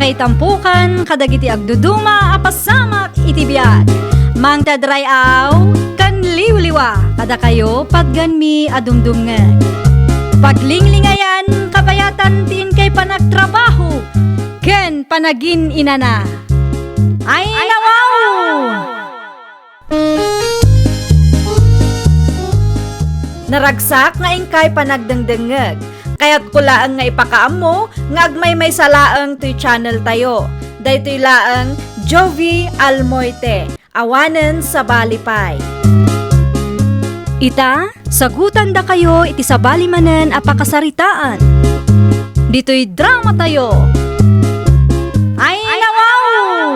Makaitampukan kadagiti agduduma apasamak iti biag. Mangtadray aw kan liwliwa kada kayo pagganmi adumdumngen. Paglinglingayan kabayatan tin kay panagtrabaho ken panagin inana. Ay nawaw! Naragsak nga ingkay panagdengdengeg. Kaya't kulaang nga ipakaam mo, nga agmay may salaang to'y channel tayo. Daytoy laang Jovi Almoite, awanen sa balipay. Ita, sagutan da kayo iti sa balimanen apakasaritaan. Dito'y drama tayo. Ay nawaw!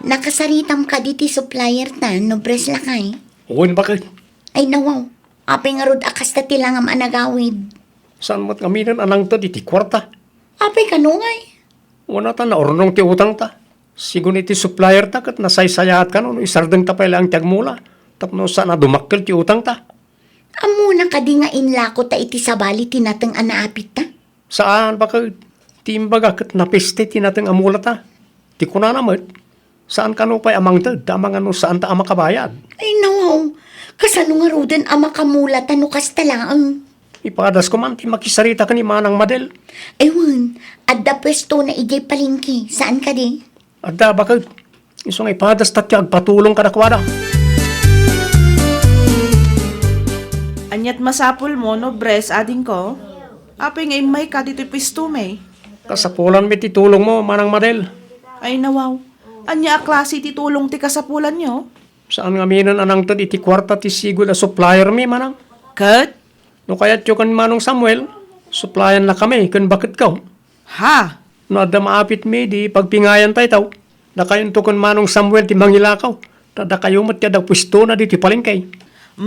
Nakasaritam ka diti supplier ta, no bres lakay. Uwan bakit? Ay nawaw, apay nga rod akas ta tilangam anagawid. Saan mo't kaminan anang ta diti kwarta? Apay kanungay. Wala ta na ornong ti utang ta. Sigun iti supplier ta kat nasaysayahat ka no isardeng ta pala ang tiagmula. Tapno saan na dumakkel ti utang ta. Amuna ka di nga inlako ta iti sabali tinateng anaapit ta. Saan bakit? Timbaga kat napiste tinateng amula ta. Ti kuna naman. Saan ka no pa'y amang ta? Damang ano saan ta ama kabayad? Ay nawaw, kasano nga roden ama kamula ta no kastalaang. Ipadas ko man ti makisarita ka ni Manang Madel. Ewan, adda pwesto na ijay palingki. Saan ka di? Adda bakit? Iso nga ipadas tati agpatulong ka na kwada. Anyat masapul mo, no, bres, ading ko? Apay nga imay ka dito'y pisto, may. Kasapulan mi ti tulong mo, Manang Madel. Ay nawaw, anya a klase ti tulong ti kasapulan nyo? Saan nga minan anang to iti kwarta ti sigol a supplier mi, Manang? Kat? No kaya't yung kan Manong Samuel, supplyan na kami, kan bakit ka? Ha? No adda maapit mi, di pagpingayan tayo taw. Da kayon to kan Manong Samuel ti mangilakaw. Tada kayo mat kada pwesto na di ti palengkay.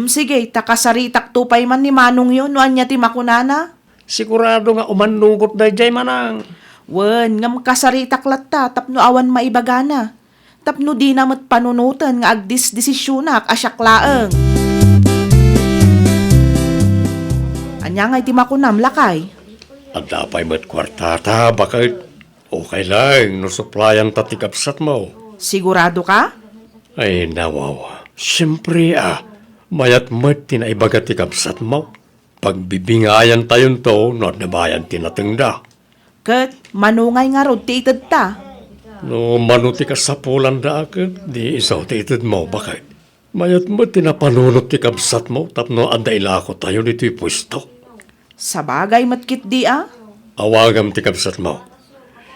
Sige, takasaritak tupay man ni Manong yun, no anya ti makunana? Sigurado nga umanugot da jay, Manang. Wen, nga makasaritak latta, tapno awan maibagana. Tapno di namat panunutan nga agdis-desisyonak asyaklaeng. Anya nga iti makunam, lakay. Adda pa'y mat kwartata, bakit? Okay lang, no supplyan tatikapsat mo. Sigurado ka? Ay nawaw, siyempre mayat mat tinaibaga tikapsat mo. Pagbibingayan tayon to, no nabayan tinatengda. Kat, manungay nga rod ti itad ta. No manuti ka sa pulan da akit, di isaw ti itid mo, bakit? Mayat mat tinapanunot tikapsat mo, tapno anday lako tayo dito'y pwesto. Sa bagay matkit di Awagam tikapsat mo.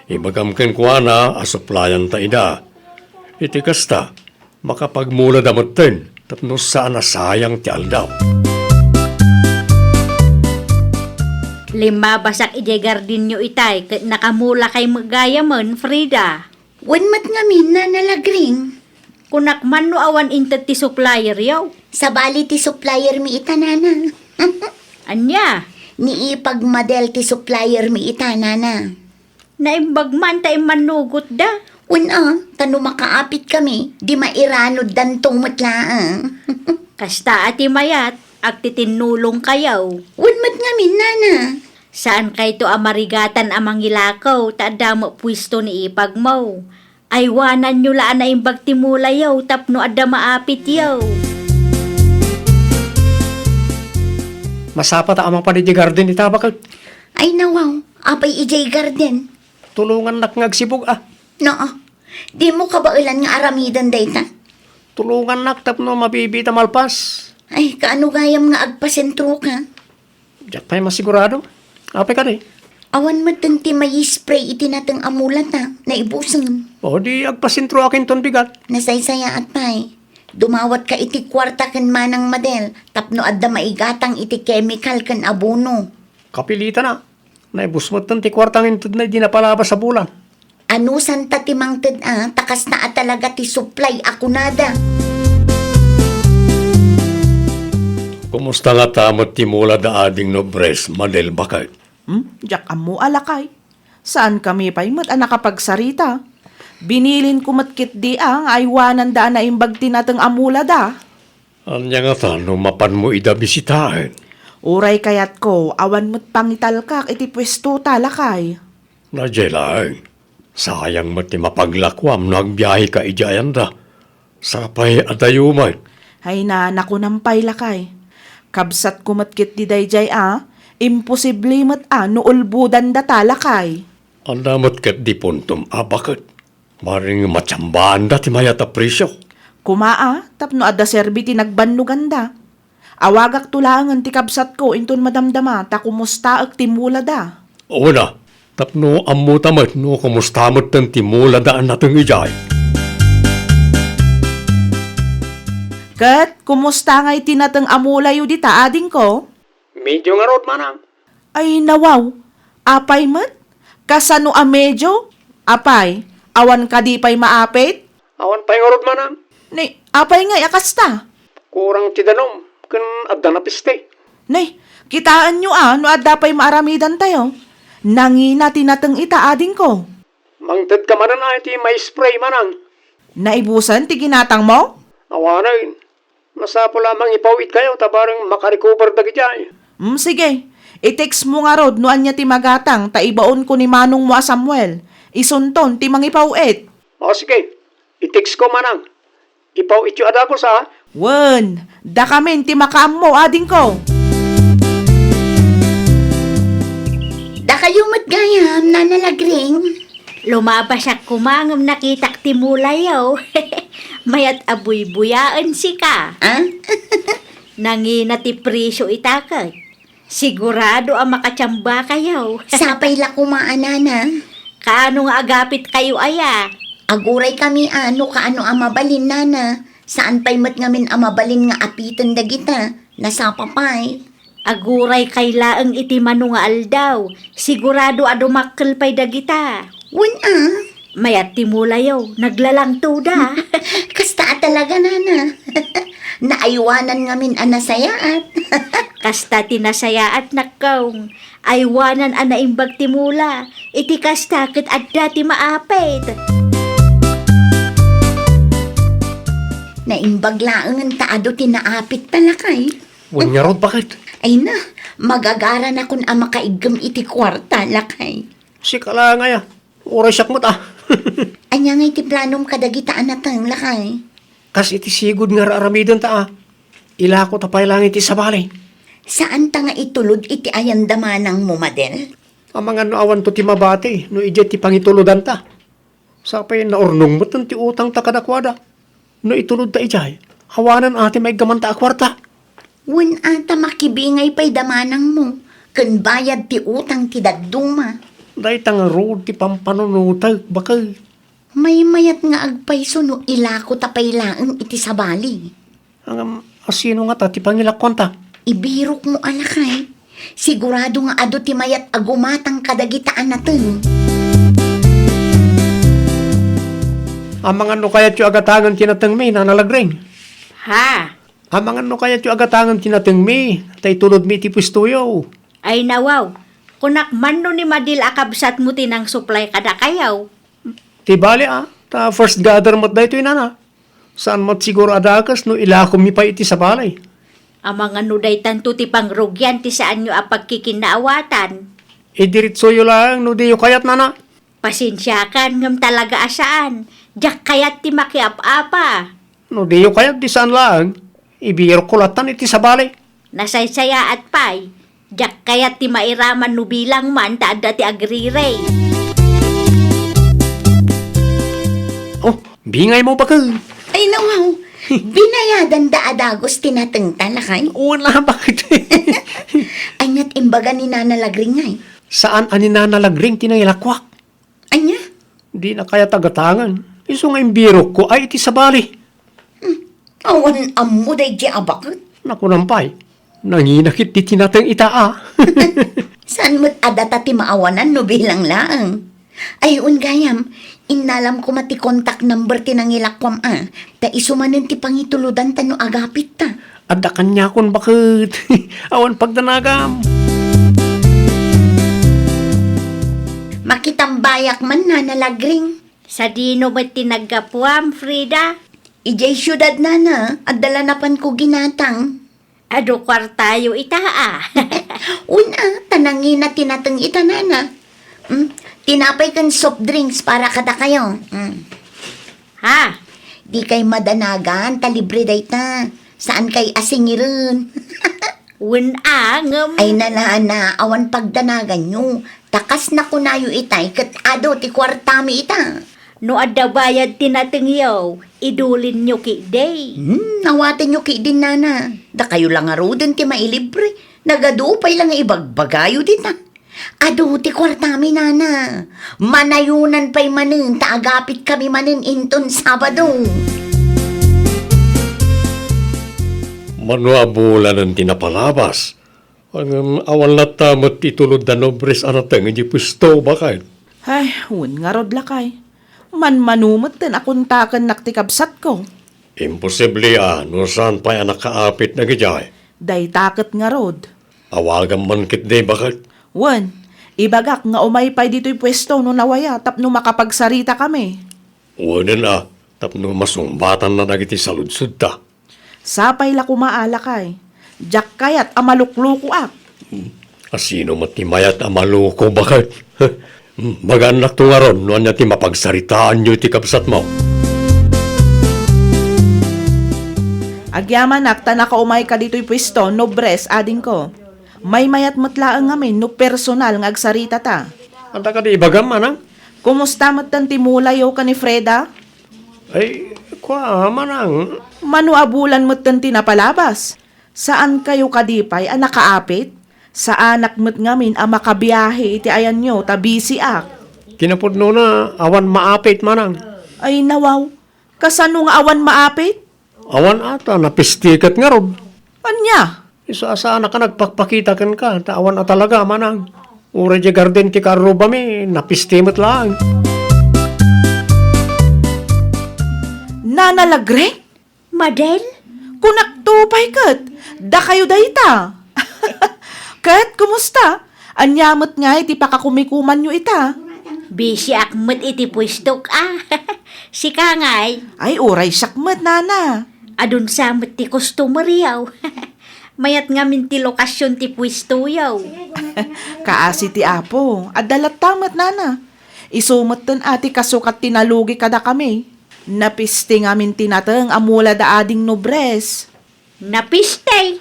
Ibagam ken kuana, asuplayan ta ida. Iti kasta, makapagmula damutin, tapno saan sayang ti aldaw. Lima basak ijay gardin nyo itay, kat nakamula kay magayaman, Frida. Wan mat nga min na nalagring. Kunak man no awan intet ti supplier yaw. Sabali ti supplier mi itanana. Anya, Ni ipagmadel ti supplier mi itanana. naimbag man tayo manugot da. Una, tano makaapit kami, di mairanod dantong matlaang. Kasta ati mayat, agtitinulong kayaw. Wan mat nga min nana. Saan kay to amarigatan amang ilakaw, taada mo pwisto ni ipag mo. Aywanan nyo laan na imbag timula yaw, tapno ada maapit yaw. Masapa ta amang paniti garden ita bakit? Ay nawaw, apay ijay garden. Tulungan nak ngagsibog Noo, di mo kabailan nga aramidan dayta. Tulungan nak tapno mabibita malpas. Ay, kaano gayam nga agpasentro ka? Diyak tayo masigurado. Apay ka di. Awan mo ti may spray iti natang amulat na naibusan. O di agpasintro akin ton bigat. Nasaysaya at pay. Dumawat ka iti kwarta kan Manang Madel, tapno adda maigatang iti chemical kan abono. Kapilita na. Naibusmot ton ti kwartang intod na di napalabas sa bulan. Ano santa ti mangted takas na at talaga ti supply ako nada. Kumusta nga tamot ti mula da ading no bres, Madel bakit? Diyak amo alakay. Saan kami pa'y mat nakapagsarita? Binilin ko matkit di aywanan da na imbag tinatang amula da. Anya nga ta, no mapan mo ida bisitahin. Uray kayat ko, awan mo't pangital kak iti pwesto talakay. Nadya lang. Sayang mo ti mapaglakwam no agbiyahe ka ijayan da. Sapay adayumay. Hay na naku nampay lakay. Kabsat kumatkit di dayjay imposible mat no ulbudan da talakay. Andamot kat di puntum abakit. Maring matsambahan da ti mayat a presyo. Kumaa, tapno adda serbi ti nagbanluganda. Awagak tulangan ti kabsat ko inton madamdama ta kumusta ag timula da. Una, tapno amutamat no kumustamat ng timula daan natang ijay. Kat, kumusta nga'y tinatang amulayo di ta ading ko? Medyo nga rod manang. Ay nawaw, apay mat? Kasano a medyo? Apay, awan ka di pa'y maapit? Awan pa yung rod manang. Ni, apay nga'y akasta. Kurang tidanom, kan adda na piste. Nay, kitaan nyo no adda pa'y maaramidan tayo. Nangina tinatang ita ading ko. Mangtad ka manan ay ti may spray manang. Naibusan ti ginatang mo? Awanan, nasa po lamang ipawit kayo tabarang makarecover da gijay. Sige. I-text mo nga rod no anya ti magatang ta ibaon ko ni manong mo a Samuel. Isunton ti mangipawit. O sige, i-text ko manang. Ipawit yung ada ko sa. Wen, da kamin ti makaam mo ading ko. Da kayo matgayam, nanalagring. Lumabas ako kumangam nakitak timulayaw. Mayat abuy-buyaan si ka. Ah? Nangina ti presyo itakag. Sigurado ang makatsamba kayaw. Sapay la kumaanana. Kaano nga agapit kayo aya? Aguray kami kaano ang mabalin nana. Saan pa'y mat ngamin ang mabalin nga apitan da kita. Nasapapay. Aguray kay laeng iti mano nga aldaw. Sigurado adumakkel pay dagita. Wen Mayat timulayaw, naglalang tuda. Kasta talaga nana. Naaywanan ngamin anasayaat. Kasta tinasaya at nakaw. Aywanan ana imbag timula. Iti kasta ket adda ti maapit. Naimbag laang taado tinaapit talakay. Wan nga rod bakit? Ay na, magagara na kun ang makaigam iti kwarta lakay. Si kala nga ya. Oray siyak mo ta. Anya nga iti planom kadagitaan na tang lakay. Kas iti sigod nga raramidan ta. Ila ko tapay lang iti sabali. Saan ta nga itulod iti ayandamanang mo, Madel? Ang mga awan to ti mabati, no ijay ti pangituludan ta. Sapay na ornong mo ti utang ta kadakwada. No itulod ta ijay, hawanan ati may gamanta akwarta. Wen ata makibingay pa'y damanang mo. Kun bayad ti utang ti dagduma. Day tang road ti pampanunutag, bakal. May mayat nga agpayso no ilako tapay laang iti sabali. Ang asino nga ta ti pangilakwan ta. Ibirok mo alakay. Sigurado nga ado ti mayat agumatang kadagitaan natin. Ang mga no kaya tiyo agatangan tinatang mi na nalagring. Ha? Ang mga no kaya tiyo agatangan tinatang mi, tay tulod mi ti pustuyo. Ay nawaw. Kunak man no ni Madil akabsat mo tinang supply kada kayaw. Ti bali ta first gather mat da ito inana. Saan mat siguro adakas no ilakom mi pa iti sa balay. Ang mga nuday tanto ti pangrugyan ti saan nyo apag kikinaawatan. Diritso yo lang no di yo kayat nana. Pasensyakan ngam talaga asaan. Diyak kayat ti makiap-apa. No di yo kayat di saan lang. Ibiro kulatan iti sa balay. Nasaysaya at pay. Diyak kayat ti mairaman no bilang man taada ti agriray. Oh, bingay mo bakal. Ay nawaw, binayadan da adagos tinateng talakay. Wala bakit. Anyat imbaga ni nanalagring ngay. Saan ani nanalagring tinangilakwak? Anya? Di na kaya tagatangan. Iso nga imbiro ko ay iti sa balay. Awan ammo day di abakot. Naku nampay. Nanginakit di tinatang itaa. Saan mo't adata ti maawanan no bilang laang? Ay gayam, inalam ko mati contact number ti nangilakwam ta isumanin ti pangituludan ta no agapit ta. Ada kanya kon bakit. Awan pagdanagam. Makitambayak man nanalagring. Sa dino ba't tinaggapuam, Frida? Ijay syudad nana, at dala napan ko ginatang. Ado kwartayo itaa. Una, tanangin na tinatang itanana. tinapay kan soft drinks para kada kayo. Ha? Di kay madanagan, talibre dayta. Saan kay asingirin? Ngam. Ay na, awan pagdanagan nyo. Takas na kunayo itay, kat ado ti kwartami ita. No adda bayad tinatengyaw, idulin nyo ki day. Nawatin nyo ki din nana. Da kayo lang aro din ti mailibre. Nagadupay lang ibagbagayo din na. Ado ti kwartami nana. Manayunan pa'y manin, taagapit kami manin inton Sabado. Manuabulan ng tinapalabas. Ang awal na tamot itulod na nobres anatang hindi pusto bakit? Ay, nga rod lakay. Manumot din akong takan naktikabsat ko. Imposible no saan pa'y anak kaapit na gijay. Day takot nga rod. Awagan man kit de bakit? Ibagak nga umay pa'y dito'y pwesto no nawaya tapno makapagsarita kami. Wanan tapno masumbatan na nagiti saludsud ta. Sapay la kumaalakay. Diyak kayat amalukluko ak. Asino matimayat amaluko bakit? Maganak to nga ron, noan niya ti mapagsaritaan nyo ti kapsat mo. Agyaman akta nakaumay ka dito'y pwesto no bres ading ko. May mayat matlaang ngamin no personal nga agsarita ta. Anta ka di ibagam manang? Kumusta matan timulayo ka ni Freda? Ay, kwa manang. Manuabulan mo't tanti na palabas. Saan kayo kadipay ang nakaapit? Sa anak mo't ngamin ang makabiyahe iti ayan nyo tabisi ak. Kinapudno na, awan maapit manang. Ay nawaw, kasano nga awan maapit? Awan ata, napistikat nga rob. Anya? Isa sana ka nagpakpakita kan ka, tawan na talaga manang. Ura di garden ti karubami, napistimot lang. Nanalagre? Madel? Kunaktupay kat, da kayo dayta. Kat, kumusta? Anyamot nga iti pakakumikuman nyo ita. Busy akmat iti pwistok Si Kangay, Ay, uray sakmat, nana. adun samot ti customer yaw. Mayat nga min ti lokasyon ti pwisto yaw. Kaasi ti apo, adalat tamat, nana. Isumot ton ati kasukat tinalugi kada kami. Napisti ngamin tinatang amula da ading nobres. Napistay.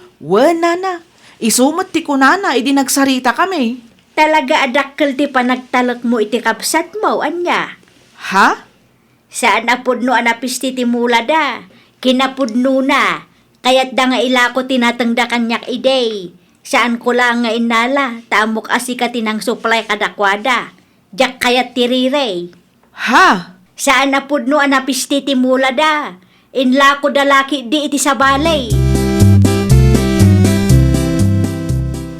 Nana. Isumot ti kunana, idi nagsarita kami. Talaga adakkel ti panagtalak mo iti kapsat mo, anya. Ha? Saan apudno anapisti ti mula da? Kinapudno na. Kaya't da nga ilako tinatangda kanyak iday. Saan ko lang nga inala, tamok asika tinang supply kadakwada. Jak kayat tirirey. Ha? Saan apudno anapisti ti mula da? Inlako dalaki di iti sa balay.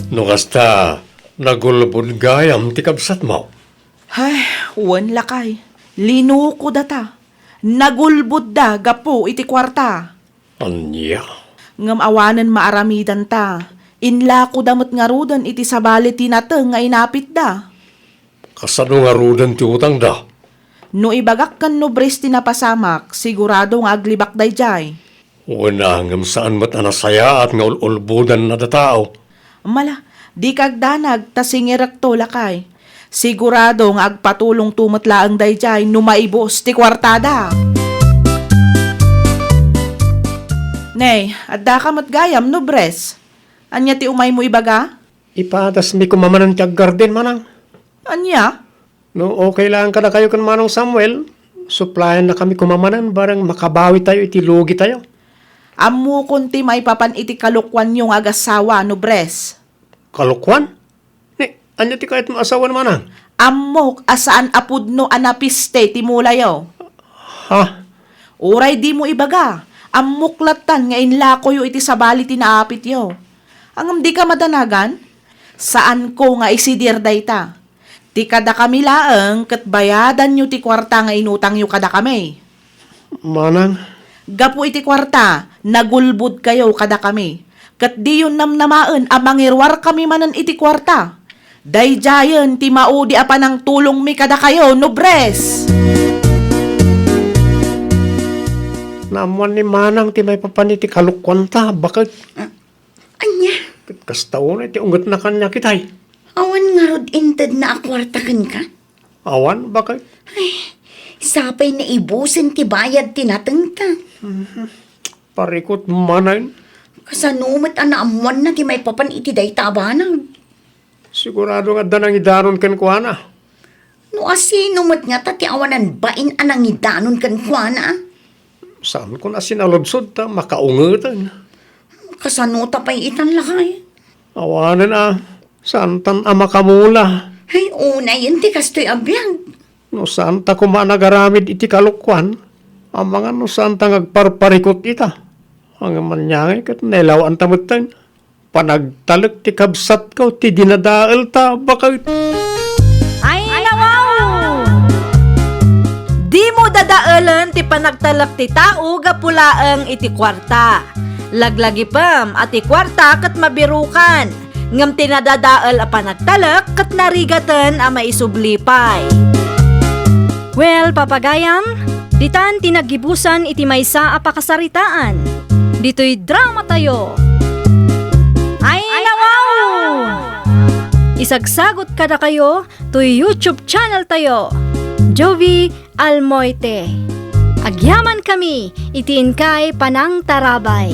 No kasta, nagulbod gayam ti kapsat mo. Ay, lakay. Linuko data. Nagulbud da, gapo iti kwarta. Anya, Ngam awanan maaramidan ta. Inlako damot nga rudan iti sabali tinateng nga inapit da. kasano nga rudan ti utang da. No ibagak kan no bres tinapasamak, sigurado nga aglibak dayjay. Una ngam saan mat anasaya at nga ulbudan na da tao. Mala, di kagdanag tasingirak to lakay. Sigurado nga agpatulong tumatlaang dayjay no maibos ti kwartada. Nay, adda ka matgayam no bres. Anya ti umay mo ibaga? Ipatas mi kumamanan ti garden manang. Anya? No, okay lang ka na kayo kan Manong Samuel. Supplyan na kami kumamanan, barang makabawi tayo, itilugi tayo. Ammo kunti may papan iti kalukwan yung agasawa no bres. Kalukwan? Anya ti kahit maasawan manang? Ammok asaan apudno anapiste ti mulayo. Ha? Uray di mo ibaga. Ammuklatan nga inlako yo iti sabali tinaapit yo. Angam di ka madanagan? Saan ko nga isidir dayta? Ti kada kami laeng ket bayadan nyo ti kwarta nga inutang yo kada kami. Manang? Gapu iti kwarta, nagulbud kayo kada kami. Ket di yun namnamaen amangirwar kami manan iti kwarta. Dayjayen ti maudi apan ang tulong mi kada kayo, no bres. Naman ni Manang ti may papaniti kalukwan ta, bakit? Anya, Kastaon ti ungat na kanya kitay. awan nga rod inted na akwartakan ka? Awan, bakit? Sapay na ibusin ti bayad tinatengta. Parikot manayin. Kasanumat anaamuan na ti may papan iti day tabanang. Sigurado nga danang idaron kan kuana. No asino mat nga ta ti awanan bain anang idanon kan kuana. Saan ko na sinalodsod ta makaungutan? Kasanuta pa'y itan lakay. Awanan saan tan makamula? Ay, una yun ti kastoy abiyag. No saan ta kumanagaramid iti kalukwan? Ang mga no saan ta ngagparparikot ita? Ang manyangay kat nelawan tamutan. Panagtalak ti kabsat ko, ti dinadaal ta, bakit? Ay, nawaw! Di mo dadaalan ti panagtalak ti tao gapulaang iti kwarta. Laglagi pam at ti kwarta kat mabirukan. Ngam tinadadaal a panagtalak kat narigatan a maisublipay. Well, papagayam, ditan tinagibusan iti maysa a pakasaritaan. Dito'y drama tayo. Ay, nawaw! Isagsagot kada kayo to YouTube channel tayo, Jovi Almoite. Agyaman kami, itiin kay Panang Tarabay.